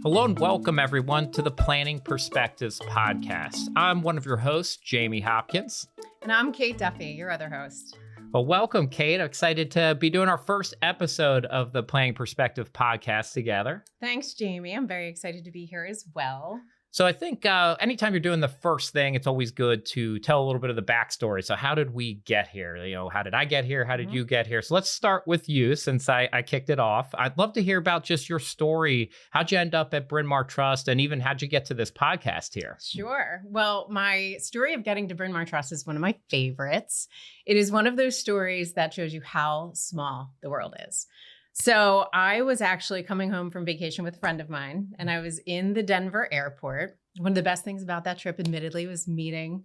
Hello and welcome everyone to the Planning Perspectives podcast. I'm one of your hosts, Jamie Hopkins. And I'm Kate Duffy, your other host. Well, welcome, Kate. I'm excited to be doing our first episode of the Planning Perspective podcast together. Thanks, Jamie. I'm very excited to be here as well. So I think anytime you're doing the first thing, it's always good to tell a little bit of the backstory. So how did we get here? You know, how did I get here? How did you get here? So let's start with you since I kicked it off. I'd love to hear about just your story. How'd you end up at Bryn Mawr Trust, and even how'd you get to this podcast here? Sure. Well, my story of getting to Bryn Mawr Trust is one of my favorites. It is one of those stories that shows you how small the world is. So I was actually coming home from vacation with a friend of mine, and I was in the Denver airport. One of the best things about that trip, admittedly, was meeting,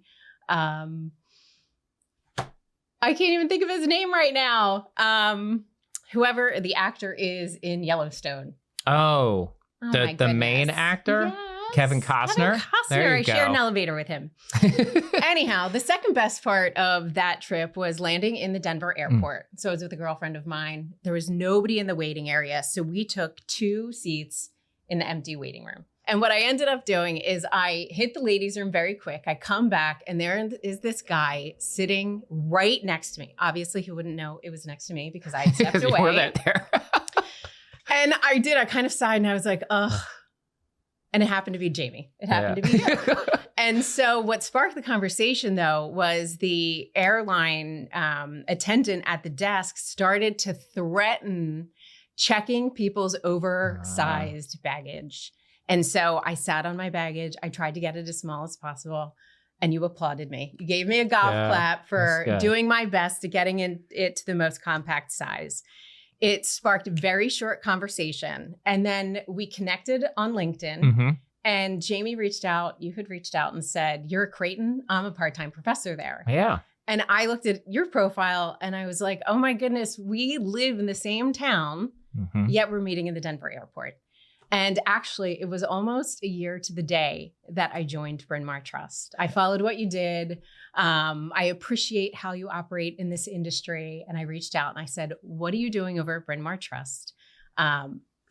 I can't even think of his name right now. Whoever the actor is in Yellowstone. Oh the main actor? Yes. Kevin Costner? There you I go. shared an elevator with him. Anyhow, the second best part of that trip was landing in the Denver airport. So I was with a girlfriend of mine. There was nobody in the waiting area. So we took 2 seats in the empty waiting room. And what I ended up doing is I hit the ladies' room very quick. I come back and there is this guy sitting right next to me. Obviously, he wouldn't know it was next to me because I had stepped away. You were there. And I kind of sighed and I was like, ugh. And it happened to be Jamie. It happened to be you. And so what sparked the conversation, though, was the airline attendant at the desk started to threaten checking people's oversized baggage. And so I sat on my baggage. I tried to get it as small as possible. And you applauded me. You gave me a golf clap for doing my best to getting it to the most compact size. It sparked a very short conversation. And then we connected on LinkedIn. And Jamie reached out. You had reached out and said, "You're a Creighton. I'm a part-time professor there." Yeah. And I looked at your profile and I was like, oh my goodness, we live in the same town, yet we're meeting in the Denver airport. And actually, it was almost a year to the day that I joined Bryn Mawr Trust. I followed what you did. I appreciate how you operate in this industry. And I reached out and I said, what are you doing over at Bryn Mawr Trust?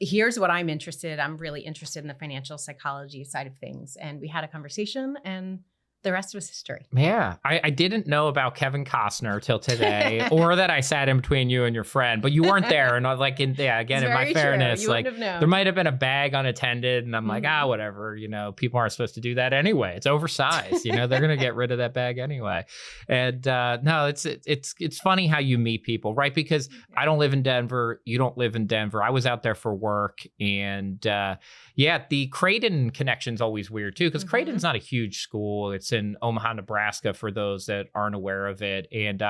Here's what I'm interested in. I'm really interested in the financial psychology side of things. And we had a conversation and the rest was history. Yeah. I didn't know about Kevin Costner till today, or that I sat in between you and your friend, but you weren't there. And I was like, again, in my fairness, like there might have been a bag unattended and I'm like, whatever, people aren't supposed to do that anyway. It's oversized, they're going to get rid of that bag anyway. And no, it's funny how you meet people, right? Because I don't live in Denver. You don't live in Denver. I was out there for work and the Creighton connection's always weird too, because Creighton's not a huge school. It's in Omaha, Nebraska, for those that aren't aware of it. And,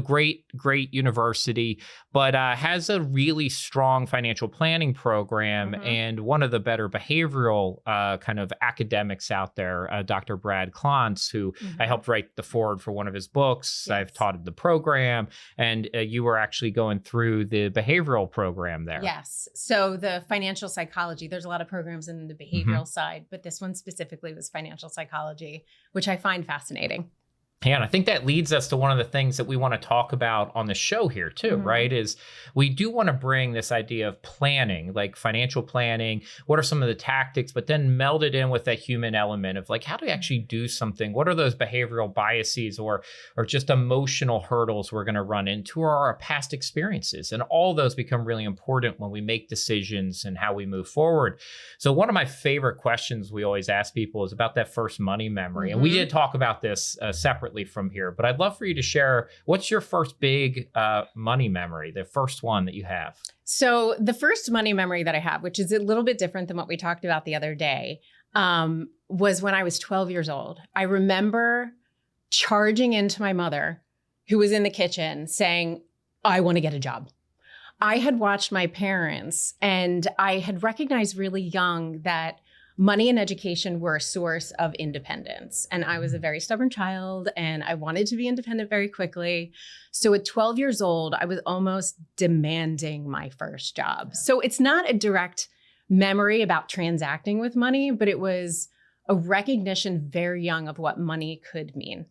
great university, but has a really strong financial planning program and one of the better behavioral kind of academics out there, Dr. Brad Klontz, who I helped write the foreword for one of his books. Yes. I've taught the program, and you were actually going through the behavioral program there. Yes. So the financial psychology, there's a lot of programs in the behavioral side, but this one specifically was financial psychology, which I find fascinating. Yeah, and I think that leads us to one of the things that we want to talk about on the show here too, right? Is we do want to bring this idea of planning, like financial planning. What are some of the tactics, but then meld it in with that human element of like, how do we actually do something? What are those behavioral biases or just emotional hurdles we're going to run into, or our past experiences? And all those become really important when we make decisions and how we move forward. So one of my favorite questions we always ask people is about that first money memory. And we did talk about this separately from here, but I'd love for you to share, what's your first big money memory, the first one that you have? So the first money memory that I have, which is a little bit different than what we talked about the other day, was when I was 12 years old. I remember charging into my mother, who was in the kitchen, saying, I want to get a job. I had watched my parents and I had recognized really young that money and education were a source of independence. And I was a very stubborn child and I wanted to be independent very quickly. So at 12 years old, I was almost demanding my first job. So it's not a direct memory about transacting with money, but it was a recognition very young of what money could mean.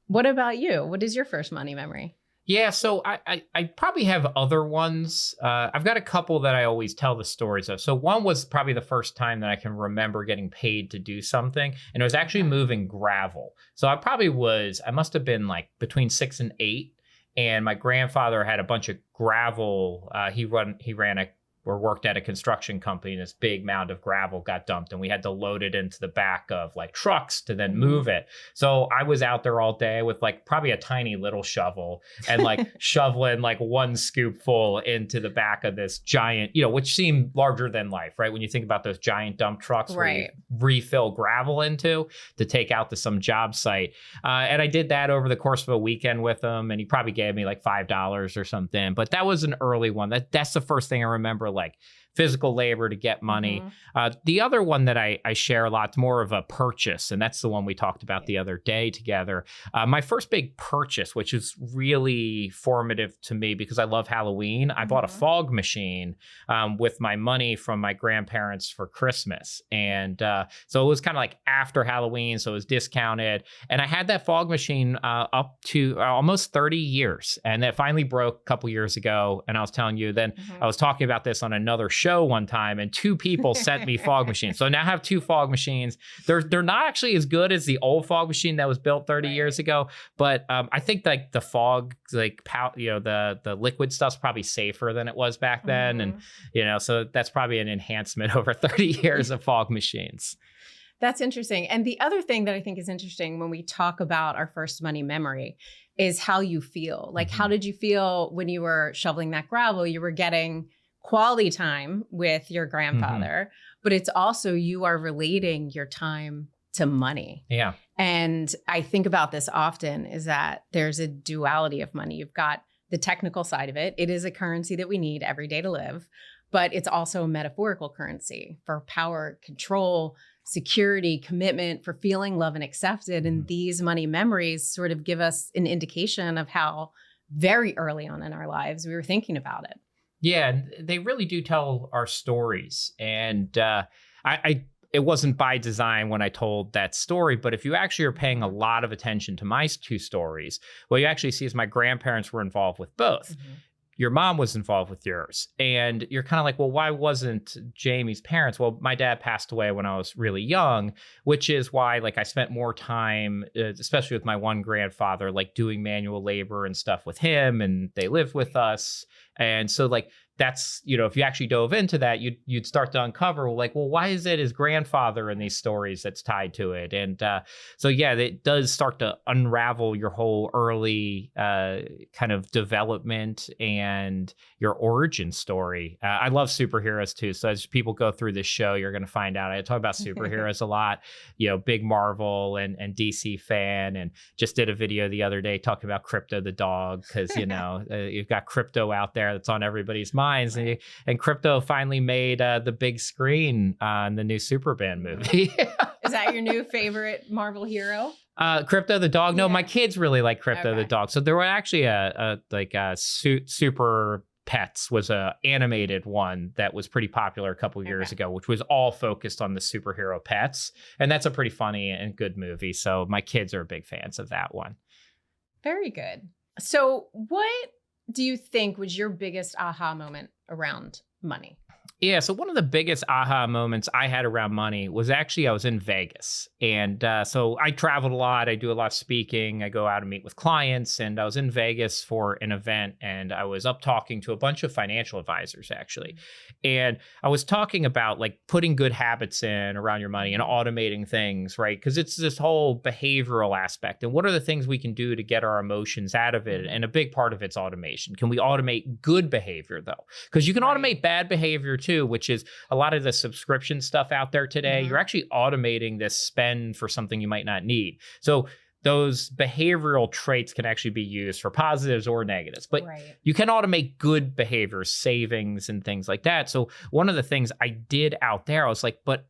What about you? What is your first money memory? Yeah, so I probably have other ones. I've got a couple that I always tell the stories of. So one was probably the first time that I can remember getting paid to do something, and it was actually moving gravel. So I must have been like between 6 and 8, and my grandfather had a bunch of gravel. He ran or worked at a construction company, and this big mound of gravel got dumped, and we had to load it into the back of like trucks to then move it. So I was out there all day with like probably a tiny little shovel and like shoveling like one scoop full into the back of this giant, which seemed larger than life, right? When you think about those giant dump trucks where you refill gravel into to take out to some job site. And I did that over the course of a weekend with him, and he probably gave me like $5 or something. But that was an early one. That's the first thing I remember, like physical labor to get money. The other one that I share a lot, more of a purchase, and that's the one we talked about the other day together. My first big purchase, which is really formative to me because I love Halloween. I bought a fog machine with my money from my grandparents for Christmas. And so it was kind of like after Halloween, so it was discounted. And I had that fog machine up to almost 30 years. And that finally broke a couple years ago. And I was telling you, then I was talking about this on another show one time, and 2 people sent me fog machines. So now I have 2 fog machines. They're not actually as good as the old fog machine that was built 30 years ago, but I think like the fog, like the liquid stuff's probably safer than it was back then, and so that's probably an enhancement over 30 years of fog machines. That's interesting. And the other thing that I think is interesting when we talk about our first money memory is how you feel. Like, how did you feel when you were shoveling that gravel? You were getting quality time with your grandfather, but it's also you are relating your time to money. Yeah. And I think about this often is that there's a duality of money. You've got the technical side of it. It is a currency that we need every day to live, but it's also a metaphorical currency for power, control, security, commitment, for feeling love and accepted. And these money memories sort of give us an indication of how very early on in our lives we were thinking about it. Yeah, they really do tell our stories. And it wasn't by design when I told that story, but if you actually are paying a lot of attention to my 2 stories, what you actually see is my grandparents were involved with both. Your mom was involved with yours. And you're kind of like, well, why wasn't Jamie's parents? Well, my dad passed away when I was really young, which is why like I spent more time, especially with my one grandfather, like doing manual labor and stuff with him, and they lived with us. And so like that's, if you actually dove into that, you'd start to uncover like, well, why is it his grandfather in these stories that's tied to it? And so, yeah, it does start to unravel your whole early kind of development and your origin story. I love superheroes too. So as people go through this show, you're going to find out I talk about superheroes a lot, big Marvel and DC fan, and just did a video the other day talking about Crypto the dog. Cause you've got Crypto out there that's on everybody's mind. And Crypto finally made the big screen on the new Superman movie. Is that your new favorite Marvel hero? Crypto the dog. No, my kids really like Crypto the dog. So there were actually Super Pets was a animated one that was pretty popular a couple years ago, which was all focused on the superhero pets. And that's a pretty funny and good movie. So my kids are big fans of that one. Very good. So what do you think was your biggest aha moment around money? Yeah, so one of the biggest aha moments I had around money was actually I was in Vegas. And so I traveled a lot. I do a lot of speaking. I go out and meet with clients. And I was in Vegas for an event. And I was up talking to a bunch of financial advisors, actually. And I was talking about like putting good habits in around your money and automating things, right? Because it's this whole behavioral aspect. And what are the things we can do to get our emotions out of it? And a big part of it's automation. Can we automate good behavior, though? Because you can automate bad behavior too, which is a lot of the subscription stuff out there today. You're actually automating this spend for something you might not need. So those behavioral traits can actually be used for positives or negatives, but you can automate good behaviors, savings and things like that. So one of the things I did out there, I was like, but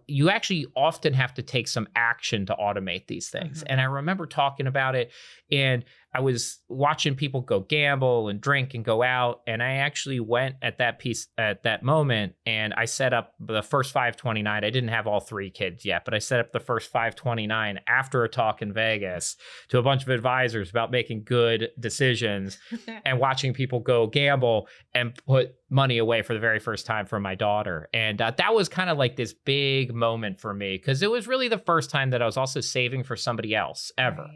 you actually often have to take some action to automate these things. And I remember talking about it, and I was watching people go gamble and drink and go out. And I actually went at that moment, and I set up the first 529. I didn't have all 3 kids yet, but I set up the first 529 after a talk in Vegas to a bunch of advisors about making good decisions and watching people go gamble and put money away for the very first time for my daughter. And that was kind of like this big moment for me, because it was really the first time that I was also saving for somebody else ever.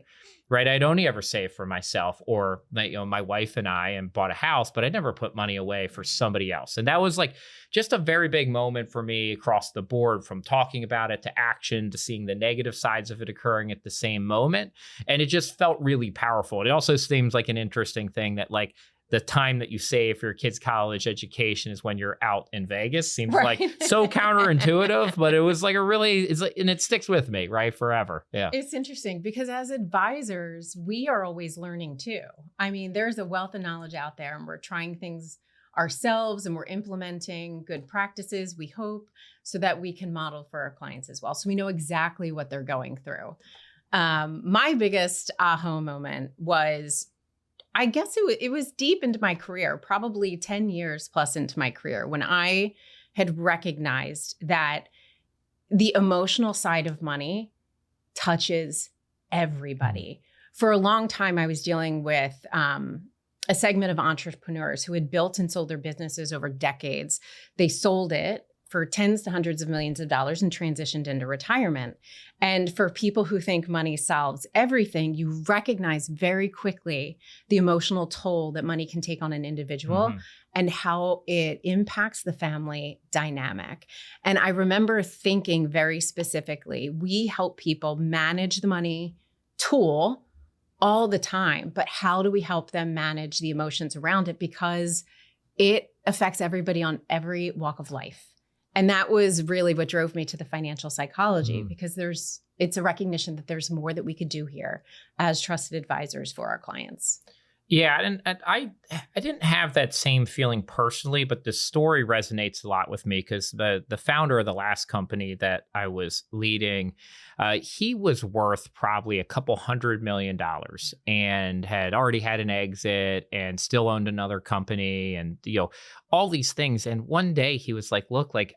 Right. I'd only ever saved for myself or my wife and I, and bought a house, but I never put money away for somebody else. And that was like just a very big moment for me across the board, from talking about it to action to seeing the negative sides of it occurring at the same moment. And it just felt really powerful. It also seems like an interesting thing that like the time that you save for your kid's college education is when you're out in Vegas. Seems like so counterintuitive, but it was like and it sticks with me, right? Forever. Yeah. It's interesting because as advisors, we are always learning too. I mean, there's a wealth of knowledge out there, and we're trying things ourselves, and we're implementing good practices, we hope, so that we can model for our clients as well. So we know exactly what they're going through. My biggest aha moment was, I guess it was deep into my career, probably 10 years plus into my career, when I had recognized that the emotional side of money touches everybody. For a long time, I was dealing with a segment of entrepreneurs who had built and sold their businesses over decades. They sold it for tens to hundreds of millions of dollars and transitioned into retirement. And for people who think money solves everything, you recognize very quickly the emotional toll that money can take on an individual and how it impacts the family dynamic. And I remember thinking very specifically, we help people manage the money tool all the time, but how do we help them manage the emotions around it? Because it affects everybody on every walk of life. And that was really what drove me to the financial psychology, because it's a recognition that there's more that we could do here as trusted advisors for our clients. Yeah, and I didn't have that same feeling personally, but the story resonates a lot with me, because the founder of the last company that I was leading, he was worth probably $200 million and had already had an exit and still owned another company, and all these things. And one day he was like, look, like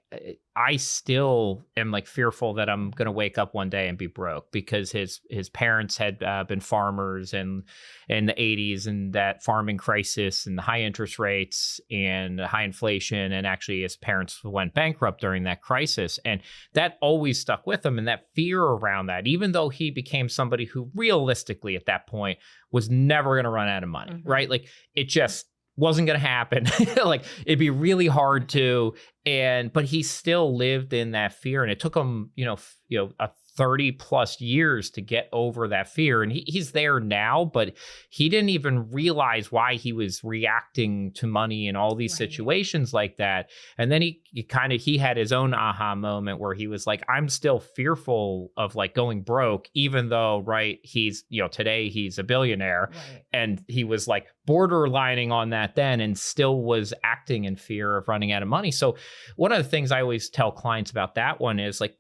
I still am like fearful that I'm going to wake up one day and be broke, because his parents had been farmers in the 80s, and that farming crisis and the high interest rates and high inflation. And actually his parents went bankrupt during that crisis. And that always stuck with him. And that fear around that, even though he became somebody who realistically at that point was never going to run out of money, right? Like it just wasn't going to happen. Like it'd be really hard to, but he still lived in that fear, and it took him, a 30 plus years to get over that fear. And he's there now, but he didn't even realize why he was reacting to money in all these situations like that. And then he had his own aha moment where he was like, I'm still fearful of like going broke, even though, right, he's, today he's a billionaire. Right. And he was like borderlining on that then, and still was acting in fear of running out of money. So one of the things I always tell clients about that one is like,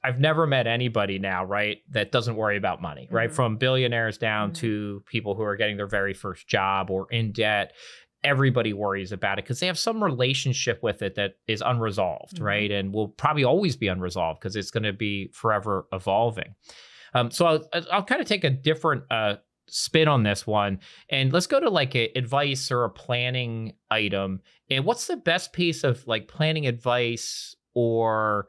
I've never met anybody now, right, that doesn't worry about money, right? From billionaires down to people who are getting their very first job or in debt. Everybody worries about it because they have some relationship with it that is unresolved, right? And will probably always be unresolved because it's going to be forever evolving. So I'll kind of take a different spin on this one, and let's go to like a advice or a planning item. And what's the best piece of like planning advice or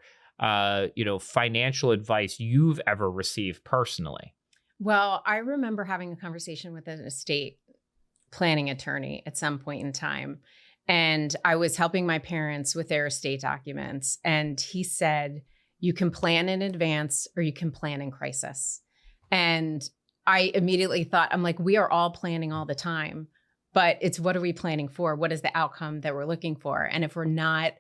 financial advice you've ever received personally? Well, I remember having a conversation with an estate planning attorney at some point in time, and I was helping my parents with their estate documents. And he said, you can plan in advance or you can plan in crisis. And I immediately thought, I'm like, we are all planning all the time, but it's what are we planning for? What is the outcome that we're looking for? And if we're not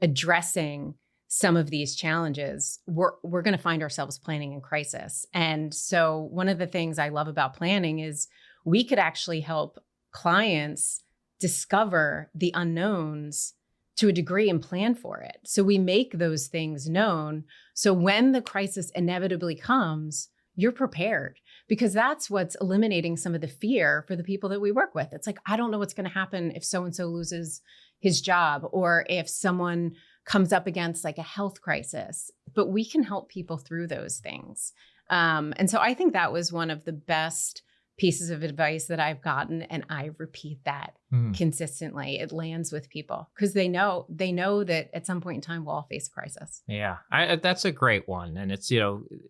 addressing some of these challenges, we're going to find ourselves planning in crisis. And so one of the things I love about planning is we could actually help clients discover the unknowns to a degree and plan for it. So we make those things known. So when the crisis inevitably comes, you're prepared, because that's what's eliminating some of the fear for the people that we work with. It's like, I don't know what's going to happen if so-and-so loses his job or if someone comes up against like a health crisis, but we can help people through those things. And so I think that was one of the best pieces of advice that I've gotten. And I repeat that consistently. It lands with people because they know that at some point in time, we'll all face a crisis. Yeah, that's a great one. And it's,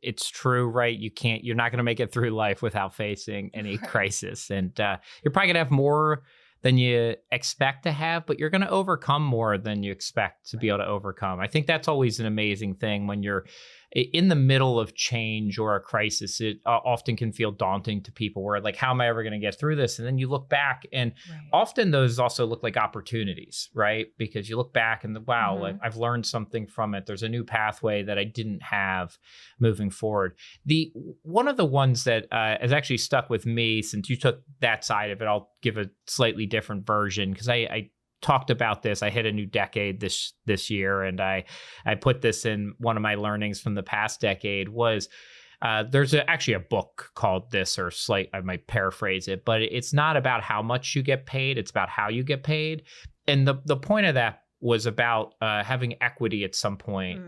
it's true, right? You're not going to make it through life without facing any crisis. And you're probably going to have more than you expect to have, but you're going to overcome more than you expect to be able to overcome. I think that's always an amazing thing when you're in the middle of change or a crisis. It often can feel daunting to people where like, how am I ever going to get through this? And then you look back and often those also look like opportunities, right? Because you look back and wow, like I've learned something from it. There's a new pathway that I didn't have moving forward. One of the ones that has actually stuck with me since you took that side of it, I'll give a slightly different version because I talked about this. I hit a new decade this year, and I put this in one of my learnings from the past decade was there's actually a book called this, or I might paraphrase it, but it's not about how much you get paid. It's about how you get paid. And the point of that was about having equity at some point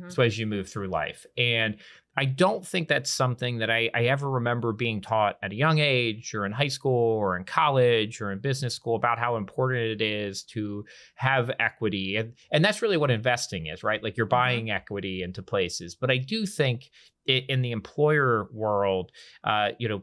so as you move through life. And I don't think that's something that I ever remember being taught at a young age or in high school or in college or in business school about how important it is to have equity. And that's really what investing is, right? Like you're buying equity into places. But I do think in the employer world,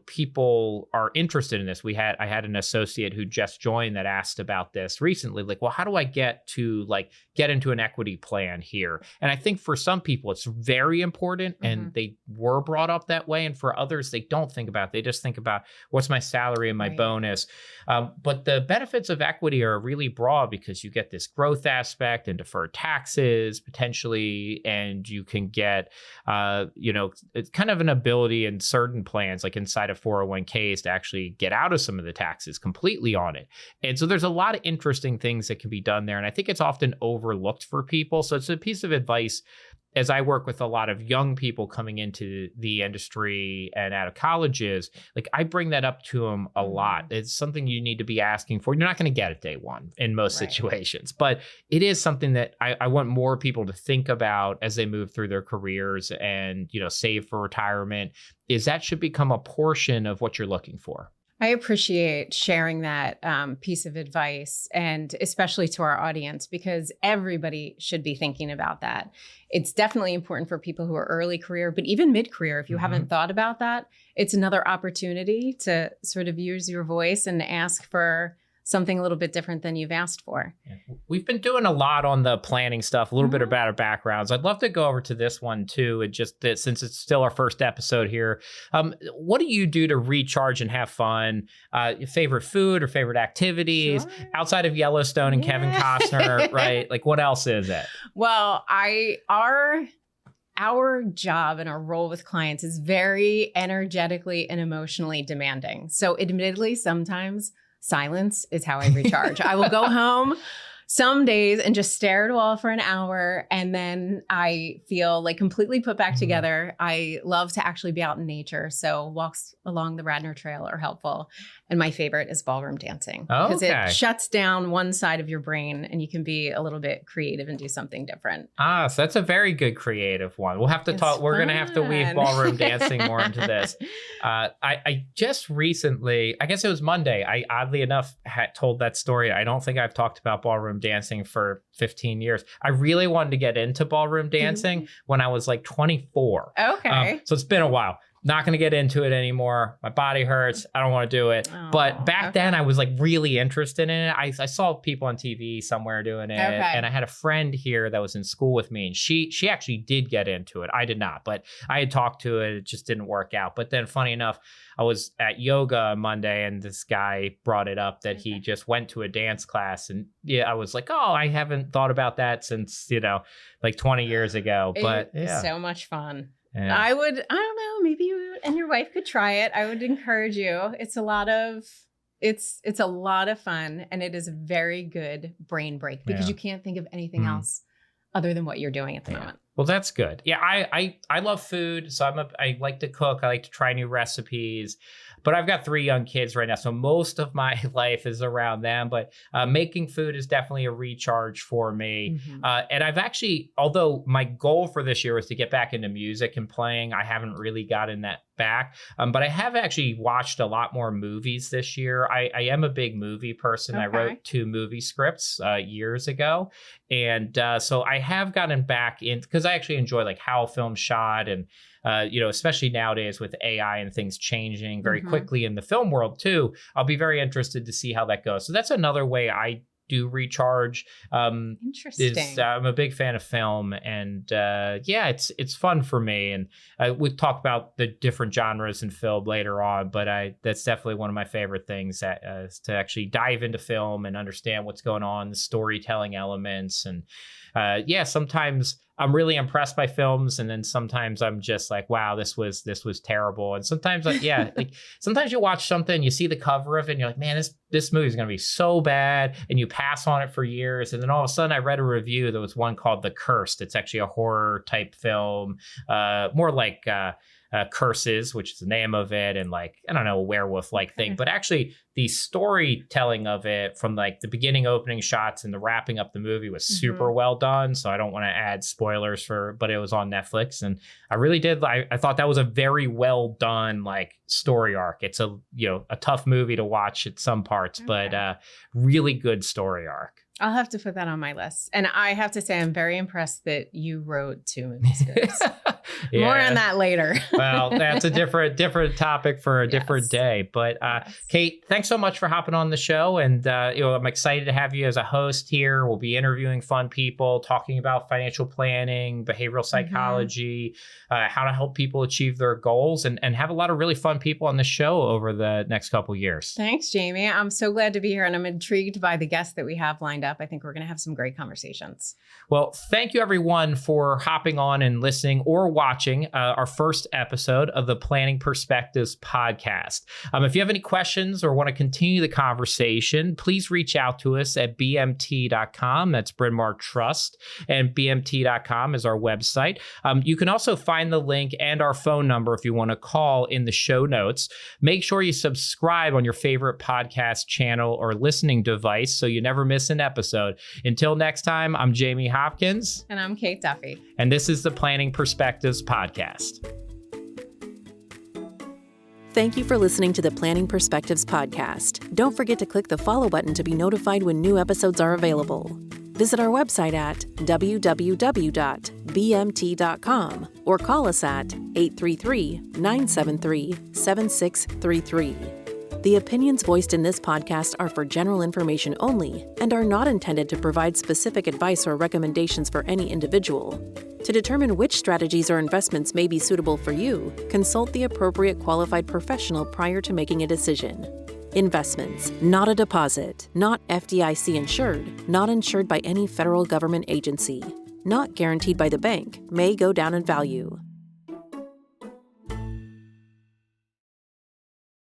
people are interested in this. I had an associate who just joined that asked about this recently. Like, well, how do I get into an equity plan here? And I think for some people, it's very important and they were brought up that way. And for others, they don't think about it. They just think about what's my salary and my bonus. But the benefits of equity are really broad because you get this growth aspect and deferred taxes potentially, and you can get, it's kind of an ability in certain plans, like inside of 401ks, to actually get out of some of the taxes completely on it. And so there's a lot of interesting things that can be done there. And I think it's often overlooked for people. So it's a piece of advice as I work with a lot of young people coming into the industry and out of colleges, like I bring that up to them a lot. It's something you need to be asking for. You're not going to get it day one in most situations, but it is something that I want more people to think about as they move through their careers and, save for retirement, is that should become a portion of what you're looking for. I appreciate sharing that piece of advice, and especially to our audience, because everybody should be thinking about that. It's definitely important for people who are early career, but even mid-career, if you haven't thought about that, it's another opportunity to sort of use your voice and ask for something a little bit different than you've asked for. Yeah. We've been doing a lot on the planning stuff, a little bit about our backgrounds. I'd love to go over to this one too. And just that, since it's still our first episode here, what do you do to recharge and have fun? Your favorite food or favorite activities outside of Yellowstone and Kevin Costner, right? Like what else is it? Well, our job and our role with clients is very energetically and emotionally demanding. So admittedly, sometimes silence is how I recharge. I will go home some days and just stare at a wall for an hour, and then I feel like completely put back together. I love to actually be out in nature. So walks along the Radnor Trail are helpful. And my favorite is ballroom dancing because it shuts down one side of your brain and you can be a little bit creative and do something different. So that's a very good creative one. We'll have to talk. We're going to have to weave ballroom dancing more into this. I just recently, I guess it was Monday, I oddly enough had told that story. I don't think I've talked about ballroom dancing for 15 years. I really wanted to get into ballroom dancing when I was like 24. Okay. So it's been a while. Not going to get into it anymore. My body hurts. I don't want to do it. But back then I was like really interested in it. I saw people on TV somewhere doing it. And I had a friend here that was in school with me, and she actually did get into it. I did not, but I had talked to it. It just didn't work out. But then funny enough, I was at yoga on Monday and this guy brought it up that he just went to a dance class, and I was like, oh, I haven't thought about that since, like 20 years ago. But it's so much fun. Yeah. I don't know, maybe you and your wife could try it. I would encourage you. It's a lot of fun, and it is a very good brain break because you can't think of anything else other than what you're doing at the moment. Well, that's good. Yeah, I love food, so I like to cook. I like to try new recipes. But I've got 3 young kids right now, so most of my life is around them. But making food is definitely a recharge for me. Mm-hmm. And I've actually, although my goal for this year was to get back into music and playing, I haven't really gotten that back. But I have actually watched a lot more movies this year. I am a big movie person. Okay. I wrote 2 movie scripts years ago. And so I have gotten back in because I actually enjoy like how film's shot and especially nowadays with AI and things changing very quickly in the film world too. I'll be very interested to see how that goes. So that's another way I do recharge. Interesting. I'm a big fan of film, and it's fun for me. And we'll talk about the different genres in film later on, but that's definitely one of my favorite things is to actually dive into film and understand what's going on, the storytelling elements, and sometimes I'm really impressed by films, and then sometimes I'm just like, wow, this was terrible. And sometimes sometimes you watch something, you see the cover of it, and you're like, man, this movie is going to be so bad, and you pass on it for years. And then all of a sudden I read a review. There was one called The Cursed. It's actually a horror type film, more like Curses, which is the name of it, and like, I don't know, a werewolf like thing, but actually the storytelling of it from like the beginning opening shots and the wrapping up the movie was super well done. So I don't want to add spoilers but it was on Netflix, and I really did. I thought that was a very well done like story arc. It's a tough movie to watch at some parts, but really good story arc. I'll have to put that on my list. And I have to say, I'm very impressed that you wrote 2 movie scripts. More on that later. Well, that's a different topic for a different day. But Kate, thanks so much for hopping on the show. And I'm excited to have you as a host here. We'll be interviewing fun people, talking about financial planning, behavioral psychology, how to help people achieve their goals, and have a lot of really fun people on the show over the next couple of years. Thanks, Jamie. I'm so glad to be here, and I'm intrigued by the guests that we have lined up. I think we're going to have some great conversations. Well, thank you everyone for hopping on and listening or watching our first episode of the Planning Perspectives podcast. If you have any questions or want to continue the conversation, please reach out to us at bmt.com. That's Bryn Mawr Trust, and bmt.com is our website. You can also find the link and our phone number if you want to call in the show notes. Make sure you subscribe on your favorite podcast channel or listening device so you never miss an episode. Until next time, I'm Jamie Hopkins. And I'm Kate Duffy. And this is the Planning Perspectives podcast. Thank you for listening to the Planning Perspectives podcast. Don't forget to click the follow button to be notified when new episodes are available. Visit our website at www.bmt.com or call us at 833-973-7633. The opinions voiced in this podcast are for general information only and are not intended to provide specific advice or recommendations for any individual. To determine which strategies or investments may be suitable for you, consult the appropriate qualified professional prior to making a decision. Investments, not a deposit, not FDIC insured, not insured by any federal government agency, not guaranteed by the bank, may go down in value.